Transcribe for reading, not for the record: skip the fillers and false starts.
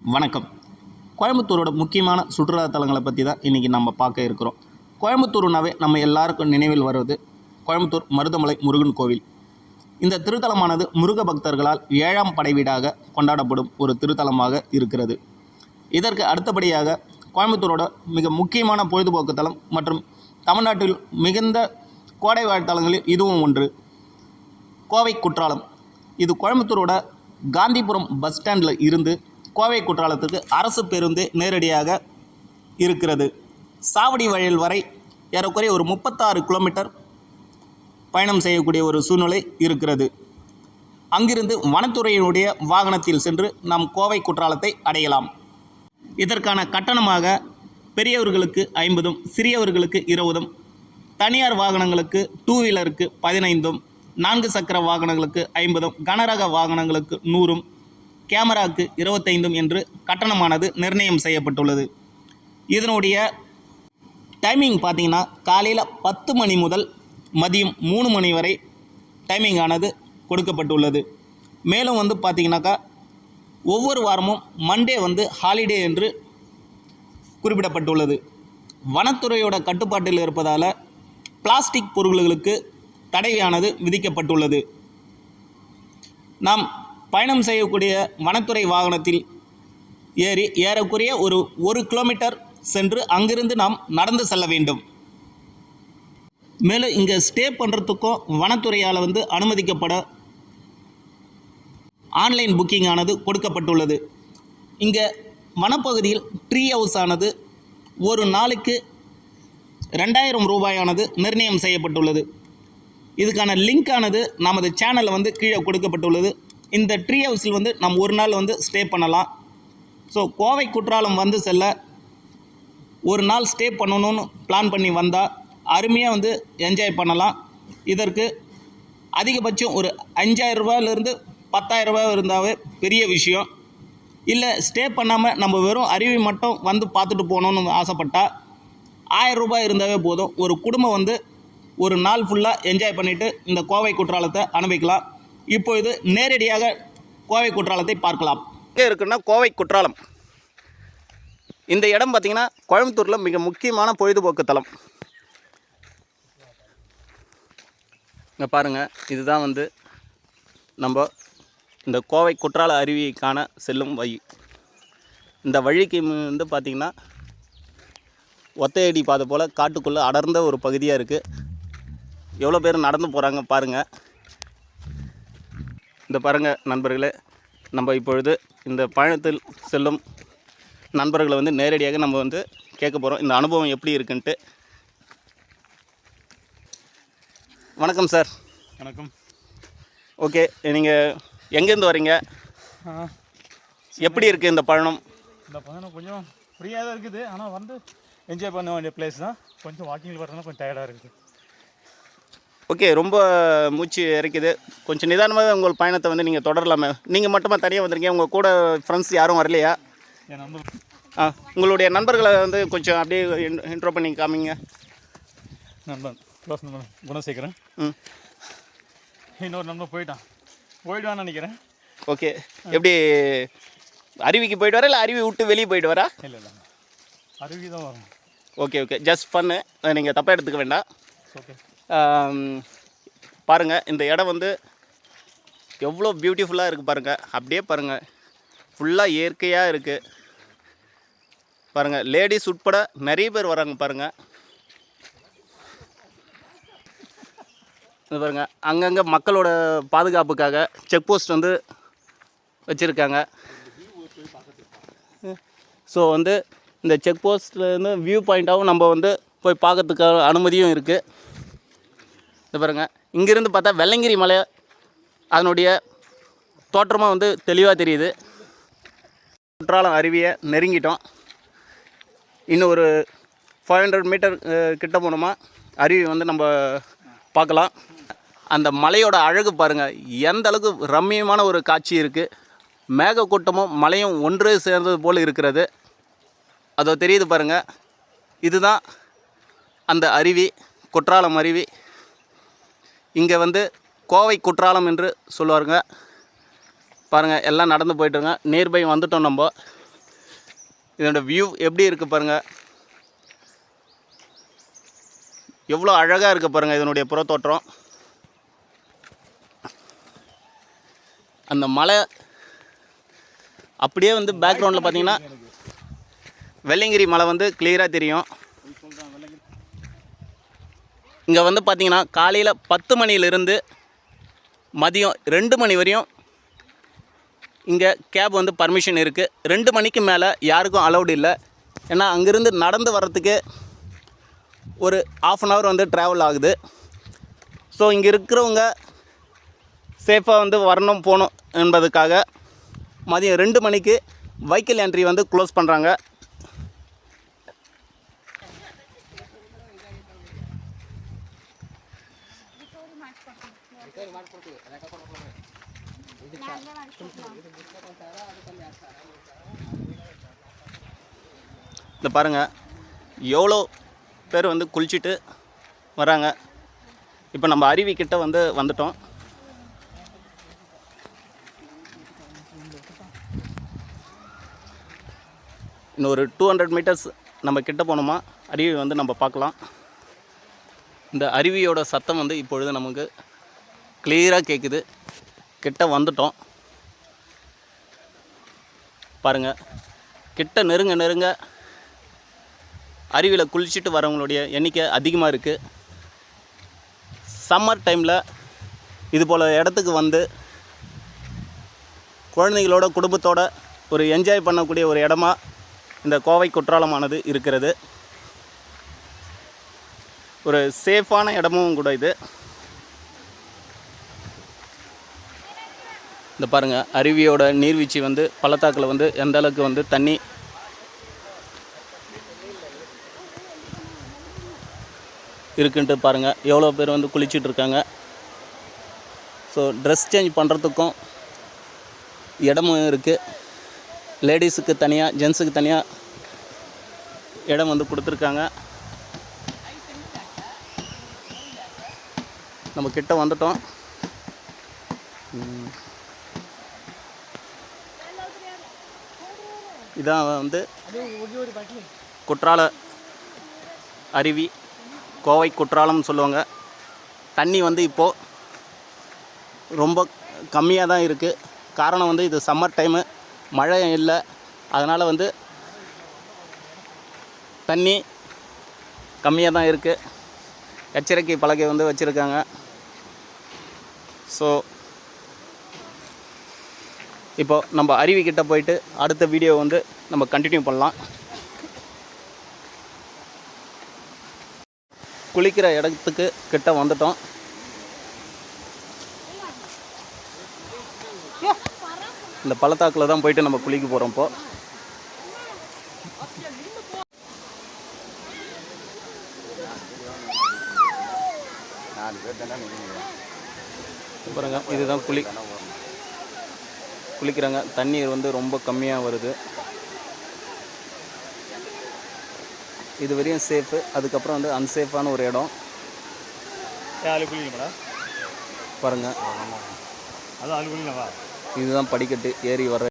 வணக்கம். கோயம்புத்தூரோட முக்கியமான சுற்றுலா தலங்களை பற்றி தான் இன்றைக்கி நம்ம பார்க்க இருக்கிறோம். கோயம்புத்தூர்னாவே நம்ம எல்லாருக்கும் நினைவில் வருவது கோயம்புத்தூர் மருதமலை முருகன் கோவில். இந்த திருத்தலமானது முருக பக்தர்களால் 7ஆம் படை வீடாக கொண்டாடப்படும் ஒரு திருத்தலமாக இருக்கிறது. இதற்கு அடுத்தபடியாக கோயம்புத்தூரோட மிக முக்கியமான பொழுதுபோக்கு தலம் மற்றும் தமிழ்நாட்டில் மிகுந்த கோடை வாழ்த்தலங்களில் இதுவும் ஒன்று. கோவை குற்றாலம். இது கோயம்புத்தூரோட காந்திபுரம் பஸ் ஸ்டாண்டில் இருந்து கோவை குற்றாலத்துக்கு அரசு பேருந்து நேரடியாக இருக்கிறது. சாவடி வயல் வரை ஏறக்குறைய ஒரு 36 கிலோமீட்டர் பயணம் செய்யக்கூடிய ஒரு சூழ்நிலை இருக்கிறது. அங்கிருந்து வனத்துறையினுடைய வாகனத்தில் சென்று நாம் கோவை குற்றாலத்தை அடையலாம். இதற்கான கட்டணமாக பெரியவர்களுக்கு 50, சிறியவர்களுக்கு 20, தனியார் வாகனங்களுக்கு 2 வீலருக்கு 15, 4 சக்கர வாகனங்களுக்கு 50, கனரக வாகனங்களுக்கு 100, கேமராவுக்கு 25 என்று கட்டணமானது நிர்ணயம் செய்யப்பட்டுள்ளது. இதனுடைய டைமிங் பார்த்திங்கன்னா காலையில் 10 மணி முதல் மதியம் 3 மணி வரை டைமிங் ஆனது கொடுக்கப்பட்டுள்ளது. மேலும் பார்த்திங்கனாக்கா ஒவ்வொரு வாரமும் மண்டே ஹாலிடே என்று குறிப்பிடப்பட்டுள்ளது. வனத்துறையோட கட்டுப்பாட்டில் இருப்பதால் பிளாஸ்டிக் பொருள்களுக்கு தடையானது விதிக்கப்பட்டுள்ளது. நாம் பயணம் செய்யக்கூடிய வனத்துறை வாகனத்தில் ஏறி ஏறக்குறைய ஒரு 1 கிலோமீட்டர் சென்று அங்கிருந்து நாம் நடந்து செல்ல வேண்டும். மேலும் இங்கே ஸ்டே பண்ணுறதுக்கும் வனத்துறையால் அனுமதிக்கப்பட ஆன்லைன் புக்கிங் ஆனது கொடுக்கப்பட்டுள்ளது. இங்கே வனப்பகுதியில் ட்ரீ ஹவுஸ் ஆனது ஒரு நாளுக்கு 2000 ரூபாயானது நிர்ணயம் செய்யப்பட்டுள்ளது. இதுக்கான லிங்க் ஆனது நமது சேனலில் கீழே கொடுக்கப்பட்டுள்ளது. இந்த ட்ரீ ஹவுஸில் நம்ம ஒரு நாள் ஸ்டே பண்ணலாம். ஸோ கோவை குற்றாலம் செல்ல ஒரு நாள் ஸ்டே பண்ணணும்னு பிளான் பண்ணி வந்தால் அருமையாக என்ஜாய் பண்ணலாம். இதற்கு அதிகபட்சம் ஒரு 5000 ரூபாயிலிருந்து 10,000 ரூபாய் இருந்தாவே பெரிய விஷயம். இல்லை ஸ்டே பண்ணாமல் நம்ம வெறும் அருவி மட்டும் பார்த்துட்டு போகணுன்னு ஆசைப்பட்டால் 1000 ரூபாய் இருந்தாவே போதும். ஒரு குடும்பம் ஒரு நாள் ஃபுல்லாக என்ஜாய் பண்ணிவிட்டு இந்த கோவை குற்றாலத்தை அனுபவிக்கலாம். இப்பொழுது நேரடியாக கோவை குற்றாலத்தை பார்க்கலாம். எங்கே இருக்குன்னா கோவை குற்றாலம். இந்த இடம் பார்த்திங்கன்னா கோயம்புத்தூரில் மிக முக்கியமான பொழுதுபோக்கு தலம். இங்கே பாருங்கள், இதுதான் நம்ம இந்த கோவை குற்றால அருவிக்கான செல்லும் வழி. இந்த வழிக்கு பார்த்திங்கன்னா ஒத்தையடி பாதை போல் காட்டுக்குள்ளே அடர்ந்த ஒரு பகுதியாக இருக்குது. எவ்வளோ பேர் நடந்து போகிறாங்க பாருங்கள். இந்த பாருங்கள் நண்பர்களே, நம்ம இப்பொழுது இந்த பயணத்தில் செல்லும் நண்பர்களை நேரடியாக நம்ம கேட்க போகிறோம் இந்த அனுபவம் எப்படி இருக்குன்ட்டு. வணக்கம் சார். வணக்கம். ஓகே, நீங்கள் எங்கேருந்து வரீங்க? எப்படி இருக்குது இந்த பயணம்? இந்த பயணம் கொஞ்சம் ஃப்ரீயாக தான் இருக்குது. ஆனால் என்ஜாய் பண்ண வேண்டிய பிளேஸ் தான். கொஞ்சம் வாக்கிங்கில் வரதுனா கொஞ்சம் டயர்டாக இருக்குது. ஓகே, ரொம்ப மூச்சு இறைக்குது. கொஞ்சம் நிதானமாக உங்கள் பயணத்தை நீங்கள் தொடரலாமே. நீங்கள் மட்டுமா தனியாக வந்திருக்கீங்க? உங்கள் கூட ஃப்ரெண்ட்ஸ் யாரும் வரலையா? என் நண்பர். உங்களுடைய நண்பர்களை கொஞ்சம் அப்படியே இன்ட்ரோ பண்ணி காமிங்க. நண்பன் க்ளோஸ் நண்பன் குணசேகரன். இன்னொரு நண்பன் போயிடுவான்னு நினைக்கிறேன். ஓகே, எப்படி அருவிக்கு போயிட்டு வரா இல்லை அருவி விட்டு வெளியே போயிட்டு வரா? இல்லை அருவி தான் வரும். ஓகே, ஜஸ்ட் ஃபன்னு, நீங்கள் தப்பாக எடுத்துக்க வேண்டாம். ஓகே. பாருங்கள், இந்த இடம் எவ்வளோ பியூட்டிஃபுல்லாக இருக்குது பாருங்கள். அப்படியே பாருங்கள், ஃபுல்லாக இயற்கையாக இருக்குது பாருங்கள். லேடிஸ் உட்பட நிறைய பேர் வராங்க பாருங்கள். இது பாருங்கள், அங்கங்கே மக்களோட பாதுகாப்புக்காக செக் போஸ்ட் வச்சுருக்காங்க. ஸோ இந்த செக் போஸ்ட்லேருந்து வியூ பாயிண்ட்டாகவும் நம்ம போய் பார்க்கறதுக்கான அனுமதியும் இருக்குது. இது பாருங்கள், இங்கேருந்து பார்த்தா வெள்ளங்கிரி மலை அதனுடைய தோற்றமாக தெளிவாக தெரியுது. குற்றாலம் அருவியை நெருங்கிட்டோம். இன்னும் ஒரு 500 மீட்டர் கிட்ட போனோமா அருவி நம்ம பார்க்கலாம். அந்த மலையோட அழகு பாருங்கள், எந்த அளவுக்கு ரம்மியமான ஒரு காட்சி இருக்குது. மேகக்கூட்டமும் மலையும் ஒன்று சேர்ந்தது போல் இருக்கிறது. அதோ தெரியுது பாருங்கள், இதுதான் அந்த அருவி, குற்றாலம் அருவி. இங்கே கோவை குற்றாலம் என்று சொல்லுவாருங்க. பாருங்கள், எல்லாம் நடந்து போய்ட்டுருங்க. நியர்பை வந்துட்டோம் நம்ம. இதோட வியூ எப்படி இருக்குது பாருங்கள், எவ்வளோ அழகாக இருக்குது பாருங்கள் இதனுடைய புறத்தோற்றம். அந்த மலை அப்படியே வந்து பேக்ரவுண்டில் பார்த்தீங்கன்னா வெள்ளையங்கிரி மலை வந்து கிளியராக தெரியும். இங்கே வந்து பார்த்திங்கன்னா காலையில் 10 மணியிலிருந்து மதியம் 2 மணி வரையும் இங்கே கேப் வந்து பர்மிஷன் இருக்குது. 2 மணிக்கு மேலே யாருக்கும் அலௌடு இல்லை. ஏன்னா அங்கேருந்து நடந்து வர்றதுக்கு ஒரு ½ அன் ஹவர் வந்து ட்ராவல் ஆகுது. ஸோ இங்கே இருக்கிறவங்க சேஃபாக வந்து வரணும் போகணும் என்பதுக்காக மதியம் 2 மணிக்கு வெஹிக்கிள் என்ட்ரி வந்து க்ளோஸ் பண்ணுறாங்க. இந்த பாருங்கள் எவ்வளோ பேர் வந்து குளிச்சுட்டு வராங்க. இப்போ நம்ம அருவிக்கிட்ட வந்துட்டோம். இன்னும் ஒரு 200 மீட்டர்ஸ் நம்ம கிட்ட போனோமா அருவி வந்து நம்ம பார்க்கலாம். இந்த அருவியோட சத்தம் வந்து இப்பொழுது நமக்கு கிளியராக கேட்குது. கிட்ட வந்துட்டோம் பாருங்கள். கிட்ட நெருங்க அருவியில் குளிச்சுட்டு வரவங்களுடைய எண்ணிக்கை அதிகமாக இருக்குது. சம்மர் டைமில் இது போல் இடத்துக்கு வந்து குழந்தைகளோட குடும்பத்தோடு ஒரு என்ஜாய் பண்ணக்கூடிய ஒரு இடமா இந்த கோவை குற்றாலமானது இருக்கிறது. ஒரு சேஃபான இடமும் கூட இது. இந்த பாருங்கள் அருவியோட நீர்வீழ்ச்சி வந்து பள்ளத்தாக்கில் வந்து எந்த அளவுக்கு வந்து தண்ணி இருக்குன்ட்டு பாருங்கள். எவ்வளோ பேர் வந்து குளிச்சுட்டு இருக்காங்க. ஸோ ட்ரெஸ் சேஞ்ச் பண்ணுறதுக்கும் இடமும் இருக்குது. லேடிஸுக்கு தனியாக ஜென்ஸுக்கு தனியாக இடம் வந்து கொடுத்துருக்காங்க. நம்ம கிட்ட வந்துட்டோம். இதான் வந்து குற்றால அருவி, கோவை குற்றாலம்னு சொல்லுவாங்க. தண்ணி வந்து இப்போது ரொம்ப கம்மியாக தான் இருக்குது. காரணம் வந்து இது சம்மர் டைமு, மழை இல்லை. அதனால் வந்து தண்ணி கம்மியாக தான் இருக்குது. எச்சரிக்கை பலகை வந்து வச்சுருக்காங்க. ஸோ இப்போது நம்ம அருவிக்கிட்ட போயிட்டு அடுத்த வீடியோ வந்து நம்ம கண்டினியூ பண்ணலாம். குளிக்கிற இடத்துக்கு கிட்ட வந்துட்டோம். இந்த பள்ளத்தாக்கில் தான் போயிட்டு நம்ம குளிக்க போகிறோம். இப்போ பாருங்க, இதுதான் குளிக்கிறாங்க. தண்ணீர் வந்து ரொம்ப கம்மியாக வருது. இது வரையும் சேஃபு. அதுக்கப்புறம் வந்து அன்சேஃபான ஒரு இடம் பாருங்கள். இதுதான் படிக்கட்டு ஏறி வர